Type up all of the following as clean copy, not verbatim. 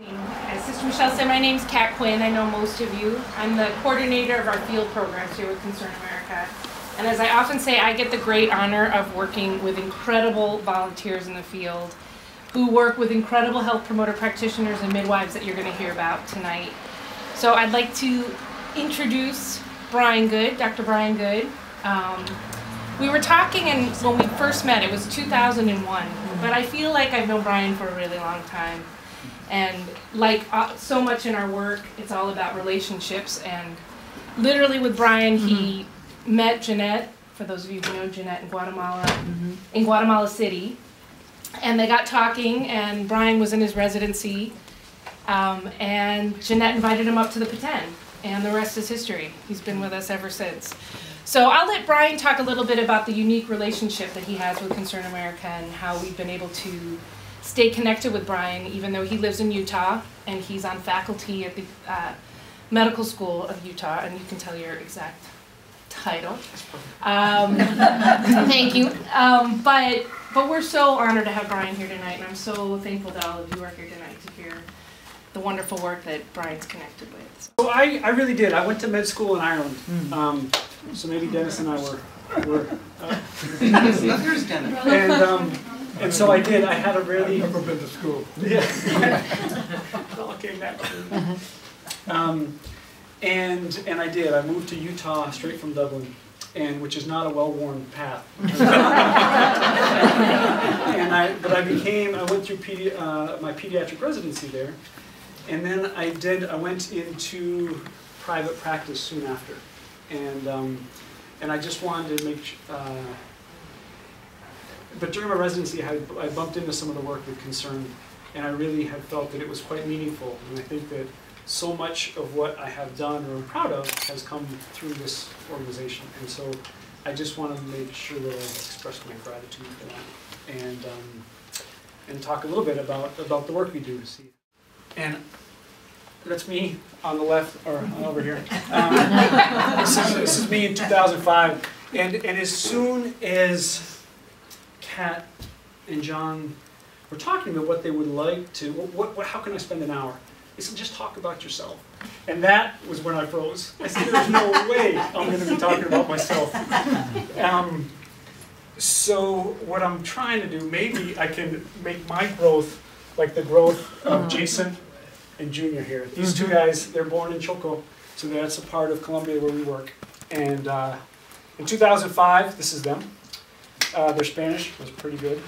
As Sister Michelle said, my name's Kat Quinn. I know most of you. I'm the coordinator of our field programs here with Concern America. And as I often say, I get the great honor of working with incredible volunteers in the field who work with incredible health promoter practitioners and midwives that you're going to hear about tonight. So I'd like to introduce Brian Good, Dr. Brian Good. We were talking, and when we first met, it was 2001, but I feel like I've known Brian for a really long time. And like so much in our work, it's all about relationships. And literally with Brian, he met Jeanette, for those of you who know Jeanette in Guatemala City. And they got talking, and Brian was in his residency. And Jeanette invited him up to the Peten, and the rest is history. He's been with us ever since. So I'll let Brian talk a little bit about the unique relationship that he has with Concern America and how we've been able to stay connected with Brian, even though he lives in Utah and he's on faculty at the medical school of Utah, and you can tell your exact title. Thank you. But we're so honored to have Brian here tonight, and I'm so thankful that all of you are here tonight to hear the wonderful work that Brian's connected with. So I really did. I went to med school in Ireland. So maybe Dennis and I were There's Dennis. And so I did. I had a really... I've never been to school. Yeah. It all came naturally. And I did. I moved to Utah straight from Dublin, which is not a well-worn path. But I went through my pediatric residency there, and then I went into private practice soon after, and I just wanted to make. But during my residency, I bumped into some of the work with Concern, and I really had felt that it was quite meaningful. And I think that so much of what I have done or am proud of has come through this organization. And so I just wanted to make sure that I expressed my gratitude for that, and talk a little bit about the work we do. And that's me on the left, or over here. This is me in 2005. And as soon as Kat and John were talking about what they would like to, how can I spend an hour? They said, just talk about yourself. And that was when I froze. I said, there's no way I'm going to be talking about myself. So what I'm trying to do, maybe I can make my growth like the growth of Jason and Junior here. These two guys, they're born in Choco, so that's a part of Colombia where we work. And in 2005, this is them. Their Spanish was pretty good,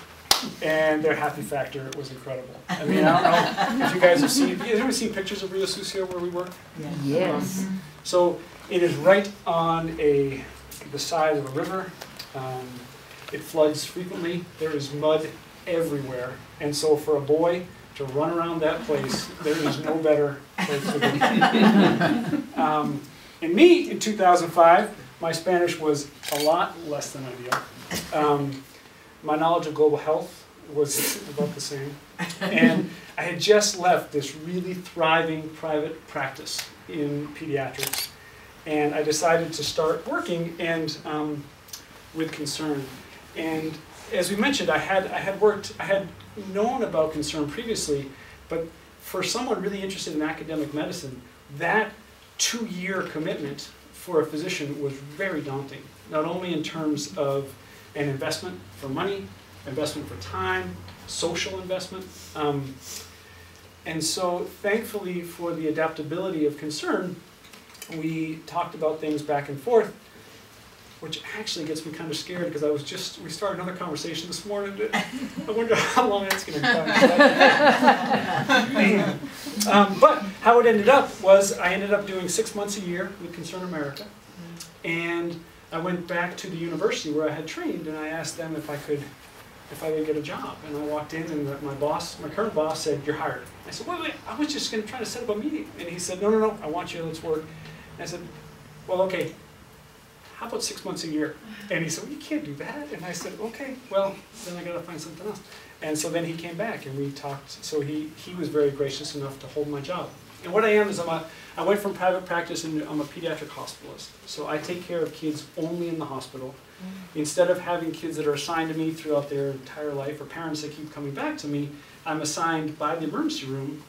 and their happy factor was incredible. I mean, I don't know if you guys have seen. You ever seen pictures of Rio Sucio where we work? Yes. So it is right on the side of a river. It floods frequently. There is mud everywhere, and so for a boy to run around that place, there is no better place to be. And me in 2005, my Spanish was a lot less than ideal. My knowledge of global health was about the same. And I had just left this really thriving private practice in pediatrics. And I decided to start working with Concern. And as we mentioned, I had known about Concern previously, but for someone really interested in academic medicine, that 2-year commitment for a physician was very daunting, not only in terms of an investment for money, investment for time, social investment. And so thankfully for the adaptability of Concern, we talked about things back and forth, which actually gets me kind of scared because we started another conversation this morning. I wonder how long that's going to go. But how it ended up was I ended up doing 6 months a year with Concern America. And I went back to the university where I had trained, and I asked them if I could get a job. And I walked in, and my current boss said, "You're hired." I said, wait, I was just going to try to set up a meeting. And he said, no, I want you, let's work. And I said, well, okay, how about 6 months a year? And he said, well, you can't do that. And I said, okay, well, then I got to find something else. And so then he came back, and we talked. So he was very gracious enough to hold my job. And what I am is I went from private practice and I'm a pediatric hospitalist. So I take care of kids only in the hospital. Instead of having kids that are assigned to me throughout their entire life or parents that keep coming back to me, I'm assigned by the emergency room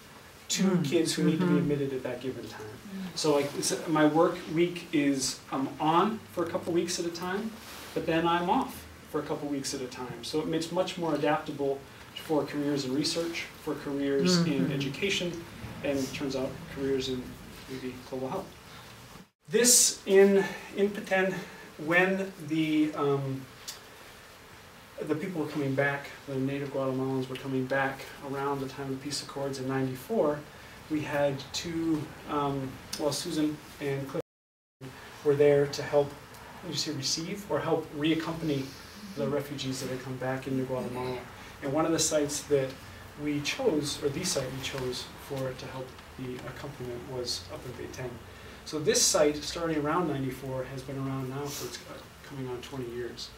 to kids who need to be admitted at that given time. So like my work week is I'm on for a couple weeks at a time, but then I'm off for a couple weeks at a time. So it makes much more adaptable for careers in research, for careers in education, and it turns out careers in maybe global health. This in Petén, when the people were coming back, the native Guatemalans were coming back around the time of the peace accords in '94, we had two, well, Susan and Cliff were there to help, you say receive, or help reaccompany the refugees that had come back into Guatemala. And one of the sites that we chose, or the site we chose for it to help the accompaniment was up in Petén. So this site, starting around '94, has been around now for coming on 20 years.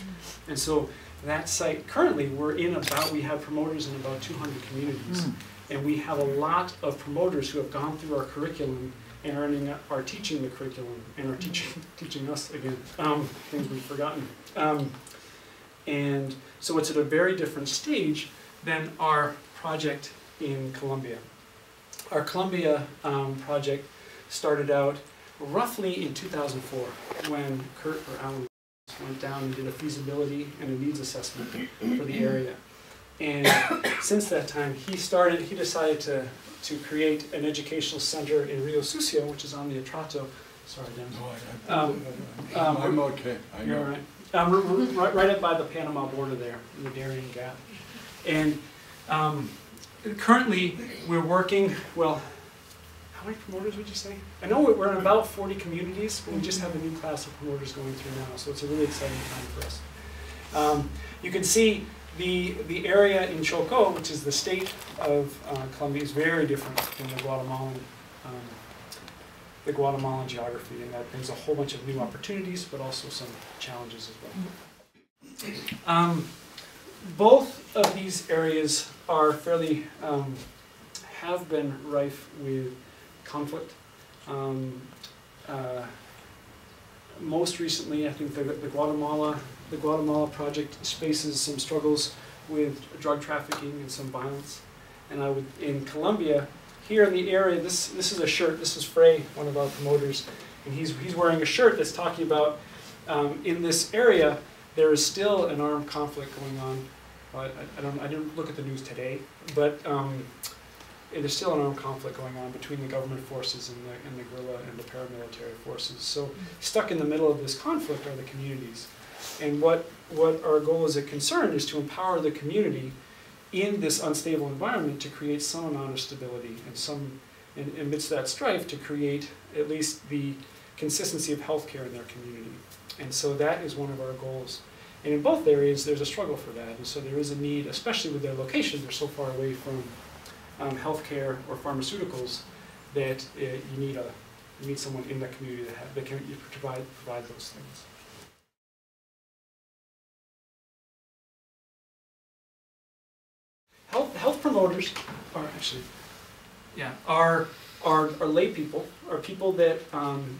And so that site, currently we have promoters in about 200 communities. And we have a lot of promoters who have gone through our curriculum and are teaching the curriculum and are teaching us again, things we've forgotten. And so it's at a very different stage than our project in Colombia. Our Colombia project started out roughly in 2004 when Kurt or Alan went down and did a feasibility and a needs assessment for the area. And since that time, he decided to create an educational center in Rio Sucio, which is on the Atrato. Sorry, Dan. I'm okay. You're all right. Right up by the Panama border there, in the Darien Gap. And currently, we're working, well, how many promoters would you say? I know we're in about 40 communities, but we just have a new class of promoters going through now, so it's a really exciting time for us. You can see the area in Choco, which is the state of Colombia, is very different than the Guatemalan geography, and that brings a whole bunch of new opportunities, but also some challenges as well. Both of these areas are fairly, have been rife with conflict. Most recently, I think the Guatemala project faces some struggles with drug trafficking and some violence. And in Colombia, here in the area, this is a shirt. This is Frey, one of our promoters, and he's wearing a shirt that's talking about in this area there is still an armed conflict going on. I didn't look at the news today, but there's still an armed conflict going on between the government forces and the guerrilla and the paramilitary forces. So stuck in the middle of this conflict are the communities. And what our goal as a concern is to empower the community in this unstable environment to create some amount of stability and some, amidst that strife, to create at least the consistency of healthcare in their community. And so that is one of our goals. And in both areas, there's a struggle for that. And so there is a need, especially with their location, they're so far away from healthcare or pharmaceuticals, that you need someone in that community that can provide those things. Health promoters are lay people, are people that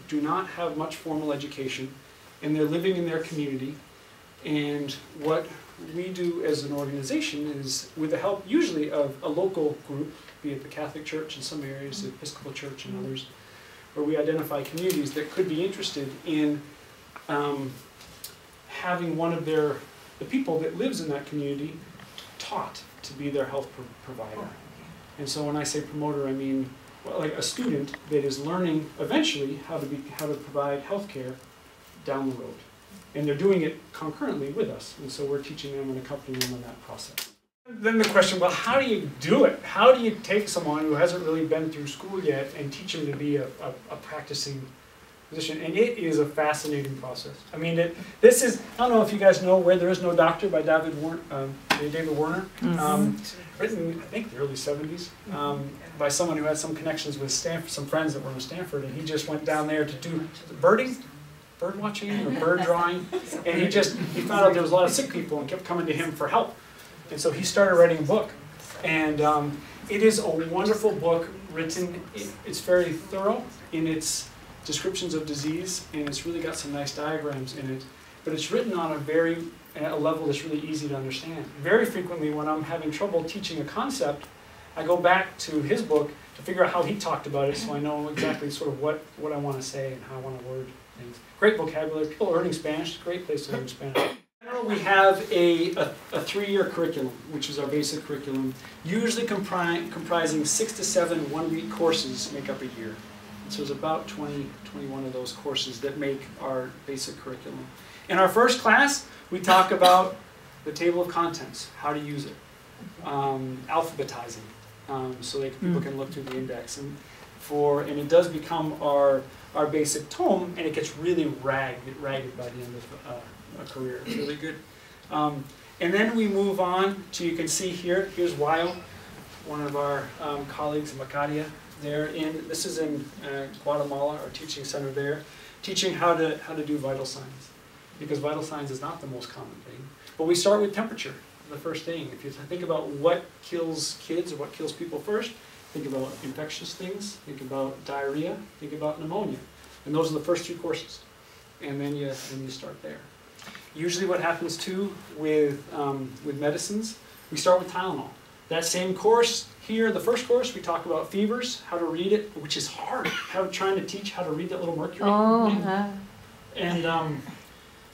do not have much formal education, and they're living in their community. And what we do as an organization is, with the help usually of a local group, be it the Catholic Church in some areas, the Episcopal Church in others, where we identify communities that could be interested in having one of the people that lives in that community taught to be their health provider. And so when I say promoter, I mean like a student that is learning eventually how to provide health care down the road. And they're doing it concurrently with us, and so we're teaching them and accompanying them in that process. Then the question, well, how do you do it? How do you take someone who hasn't really been through school yet and teach them to be a practicing physician? And it is a fascinating process. I mean, this is, I don't know if you guys know Where There Is No Doctor by David Warner, written, I think, the early 70s, by someone who had some connections with Stanford, some friends that were in Stanford, and he just went down there to do bird watching or bird drawing, and he found out there was a lot of sick people and kept coming to him for help. And so he started writing a book. And it is a wonderful book written, it's very thorough in its descriptions of disease, and it's really got some nice diagrams in it, but it's written on a level that's really easy to understand. Very frequently when I'm having trouble teaching a concept, I go back to his book to figure out how he talked about it, so I know exactly sort of what I want to say and how I want to word things. Great vocabulary. People learning Spanish, great place to learn Spanish. In general, we have a 3-year curriculum, which is our basic curriculum, usually comprising 6 to 7 one-week courses make up a year. And so there's about 20, 21 of those courses that make our basic curriculum. In our first class, we talk about the table of contents, how to use it, alphabetizing, so that people can look through the index. And it does become our basic tome, and it gets really ragged by the end of a career. It's really good. And then we move on to, you can see here, here's Wayo, one of our colleagues in Macaria. This is in Guatemala, our teaching center there, teaching how to do vital signs, because vital signs is not the most common thing. But we start with temperature, the first thing. If you think about what kills kids or what kills people first, think about infectious things, think about diarrhea, think about pneumonia, and those are the first 2 courses. And then you start there. Usually, what happens too with medicines, we start with Tylenol. That same course here, the first course, we talk about fevers, how to read it, which is hard. Trying to teach how to read that little mercury. And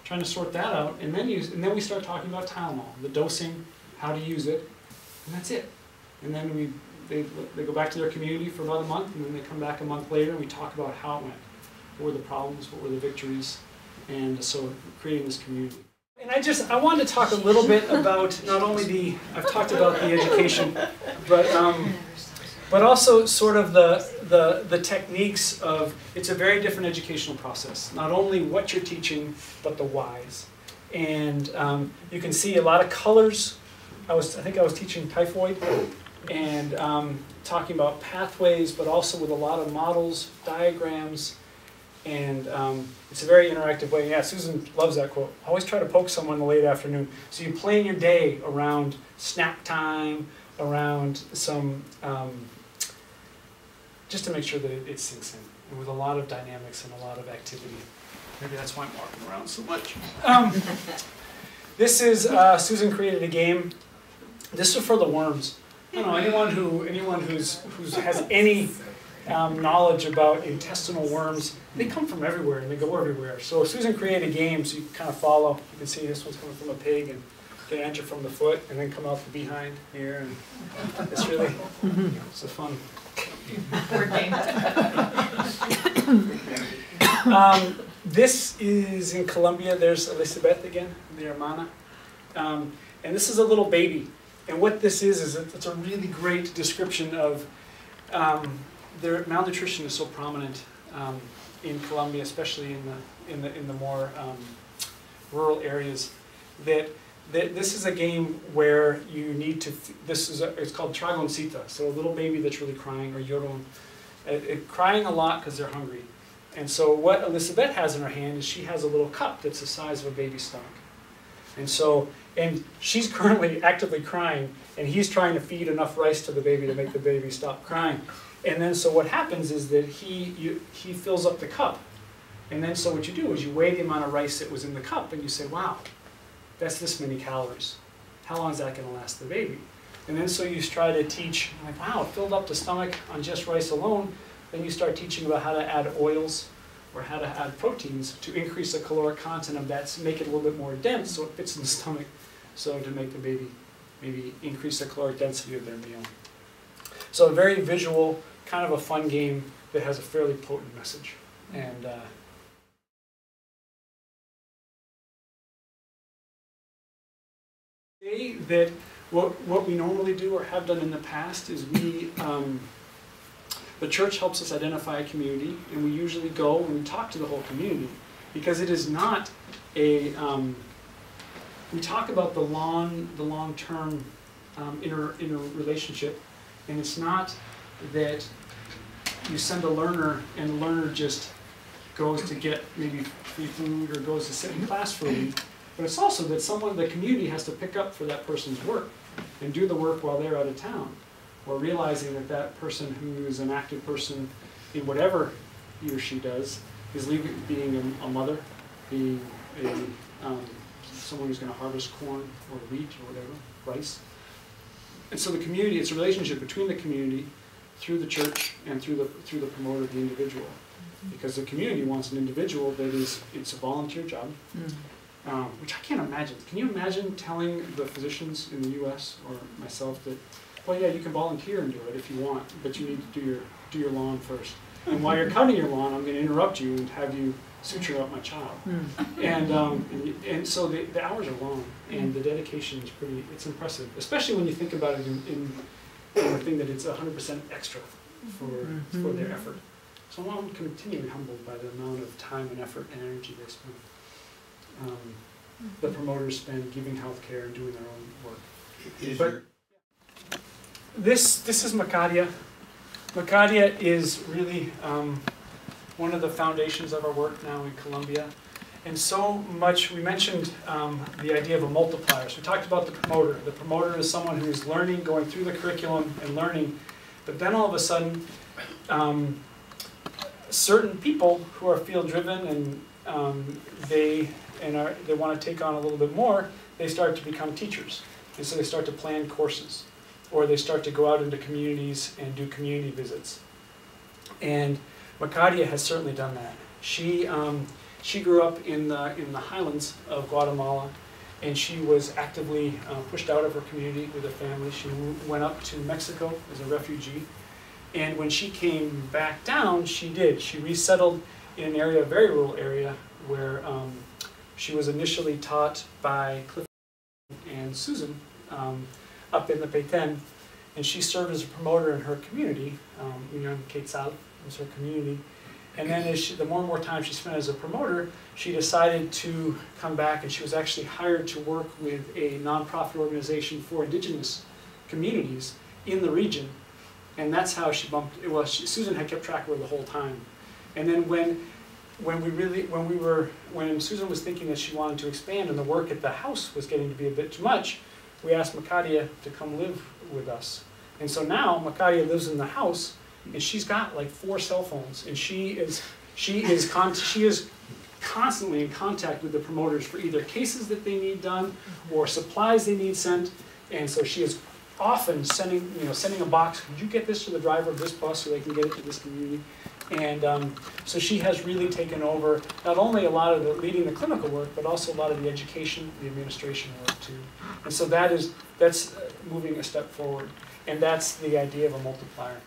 trying to sort that out. And then we start talking about Tylenol, the dosing, how to use it, and that's it. And then they go back to their community for about a month, and then they come back a month later, and we talk about how it went. What were the problems? What were the victories? And so creating this community. And I wanted to talk a little bit about not only I've talked about the education, but also sort of the techniques of, it's a very different educational process. Not only what you're teaching, but the whys. And you can see a lot of colors. I think I was teaching typhoid and talking about pathways, but also with a lot of models, diagrams, and it's a very interactive way. Yeah, Susan loves that quote. Always try to poke someone in the late afternoon. So you plan your day around snack time, around some, just to make sure that it sinks in, and with a lot of dynamics and a lot of activity. Maybe that's why I'm walking around so much. This is, Susan created a game. This is for the worms. I don't know, anyone who has any knowledge about intestinal worms, they come from everywhere and they go everywhere. So Susan created a game so you can kind of follow. You can see this one's coming from a pig, and they enter from the foot and then come out the behind here. And it's really, it's a fun game. This is in Colombia. There's Elizabeth again, the hermana. And this is a little baby. And what this is it's a really great description of their malnutrition is so prominent in Colombia, especially in the more rural areas, that this is a game where you need to. It's called Tragoncita, so a little baby that's really crying, or llorón, crying a lot because they're hungry. And so what Elizabeth has in her hand is she has a little cup that's the size of a baby's stomach. And she's currently actively crying, and he's trying to feed enough rice to the baby to make the baby stop crying. And then so what happens is that he fills up the cup. And then so what you do is you weigh the amount of rice that was in the cup, and you say, wow, that's this many calories. How long is that going to last the baby? And then so you try to teach, like, wow, it filled up the stomach on just rice alone. Then you start teaching about how to add oils or how to add proteins to increase the caloric content of that, to make it a little bit more dense so it fits in the stomach, so to make the baby maybe increase the caloric density of their meal. So a very visual, kind of a fun game that has a fairly potent message. And that what we normally do or have done in the past is the church helps us identify a community, and we usually go and we talk to the whole community, because it is not a, we talk about the long-term interrelationship, and it's not that you send a learner and the learner just goes to get maybe free food or goes to sit in class for a week, but it's also that the community has to pick up for that person's work and do the work while they're out of town, or realizing that that person who is an active person in whatever he or she does is being a mother, being someone who's going to harvest corn or wheat or whatever, rice, so the community, it's a relationship between the community, through the church, and through the promoter, the individual. Because the community wants an individual that it's a volunteer job, which I can't imagine. Can you imagine telling the physicians in the U.S. or myself that, well, yeah, you can volunteer and do it if you want, but you need to do your lawn first. And while you're cutting your lawn, I'm going to interrupt you and have you suture up my child. And so the hours are long, and the dedication is it's impressive, especially when you think about it in the thing that it's 100% extra for their effort. So I'm continually humbled by the amount of time and effort and energy they spend. The promoters spend giving health care and doing their own work. But this is Macadia. Macadia is really one of the foundations of our work now in Colombia. And so much, we mentioned the idea of a multiplier. So we talked about the promoter. The promoter is someone who is learning, going through the curriculum and learning, but then all of a sudden, certain people who are field-driven and they want to take on a little bit more, they start to become teachers. And so they start to plan courses, or they start to go out into communities and do community visits. And Macadia has certainly done that. She grew up in the highlands of Guatemala, and she was actively pushed out of her community with her family. She went up to Mexico as a refugee. And when she came back down, she resettled in an area, a very rural area, where she was initially taught by Cliff and Susan up in the Petén, and she served as a promoter in her community. Union Quetzal was her community. And then the more and more time she spent as a promoter, she decided to come back, and she was actually hired to work with a nonprofit organization for indigenous communities in the region. And that's how she bumped. Susan had kept track of her the whole time. And then when Susan was thinking that she wanted to expand and the work at the house was getting to be a bit too much, we asked Macadia to come live with us. And so now Macadia lives in the house, and she's got like 4 cell phones, and she is constantly in contact with the promoters for either cases that they need done or supplies they need sent. And so she is often sending a box. Could you get this to the driver of this bus so they can get it to this community? And so she has really taken over not only a lot of the leading the clinical work, but also a lot of the education, the administration work too. And so that's moving a step forward, and that's the idea of a multiplier.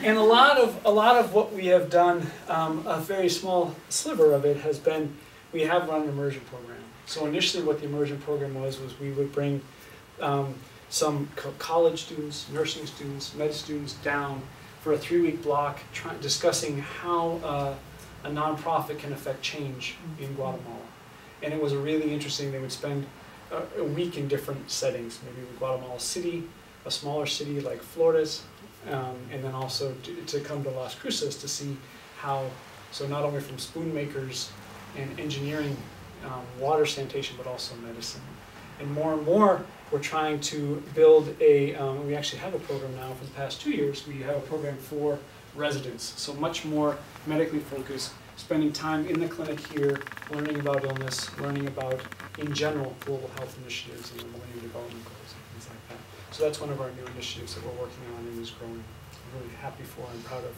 And a lot of what we have done, a very small sliver of it has been, we have run an immersion program. So initially what the immersion program was we would bring some college students, nursing students, med students down for a 3-week block discussing how a nonprofit can affect change in Guatemala. And it was really interesting. They would spend a week in different settings, maybe in Guatemala City, a smaller city like Flores, and then also to come to Las Cruces to see how, so not only from spoon makers and engineering, water sanitation, but also medicine. And more, we're trying to build we actually have a program now for the past 2 years. We have a program for residents, so much more medically focused, spending time in the clinic here, learning about illness, learning about, in general, global health initiatives and the Millennium Development Goals and things like that. So that's one of our new initiatives that we're working on and is growing. I'm really happy for and proud of.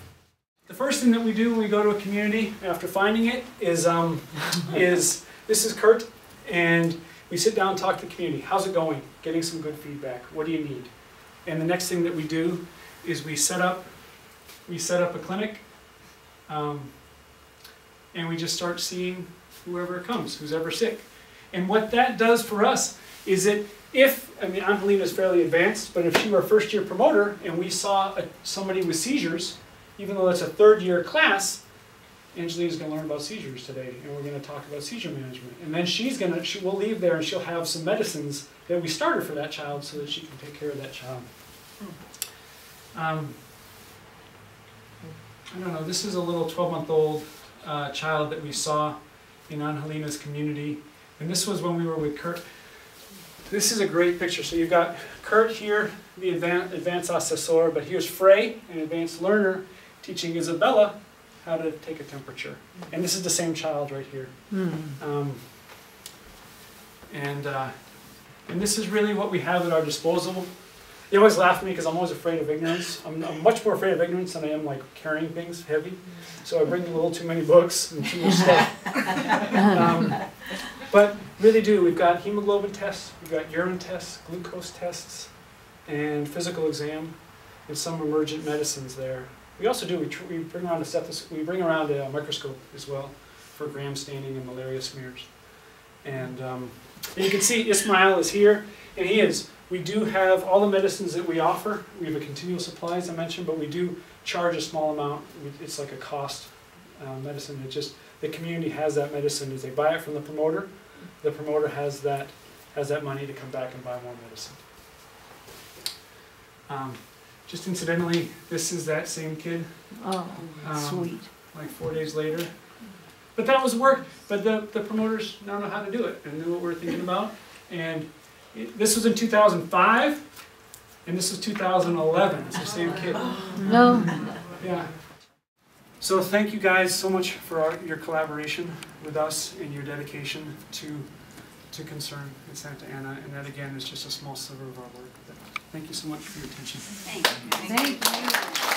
The first thing that we do when we go to a community after finding it is this is Kurt, and we sit down and talk to the community. How's it going? Getting some good feedback. What do you need? And the next thing that we do is we set up a clinic, and we just start seeing whoever comes, who's ever sick. And what that does for us is that Angelina is fairly advanced, but if she were a first-year promoter and we saw somebody with seizures, even though it's a 3rd-year class, Angelina's going to learn about seizures today, and we're going to talk about seizure management. And then she will leave there and she'll have some medicines that we started for that child so that she can take care of that child. I don't know, this is a little 12-month-old child that we saw in Angelina's community. And this was when we were with Kurt. This is a great picture. So you've got Kurt here, the advanced assessor, but here's Frey, an advanced learner, teaching Isabella how to take a temperature. And this is the same child right here. And this is really what we have at our disposal. They always laugh at me because I'm always afraid of ignorance. I'm much more afraid of ignorance than I am like carrying things heavy. So I bring a little too many books and too much stuff. But really do, we've got hemoglobin tests, we've got urine tests, glucose tests, and physical exam, and some emergent medicines there. We also do, we bring around a stethoscope, we bring around a microscope as well for gram staining and malaria smears. And you can see Ismail is here, and he is. We do have all the medicines that we offer. We have a continual supply, as I mentioned, but we do charge a small amount. It's like a cost medicine. It just, the community has that medicine as they buy it from the promoter. The promoter has that money to come back and buy more medicine. Just incidentally, this is that same kid. Oh, sweet. Like 4 days later. But that was work. But the promoters now know how to do it and knew what we were thinking about. And this was in 2005, and this was 2011. It's the same kid. No. Yeah. So thank you guys so much for your collaboration with us and your dedication to Concern in Santa Ana. And that, again, is just a small sliver of our work. But thank you so much for your attention. Thank you. Thank you.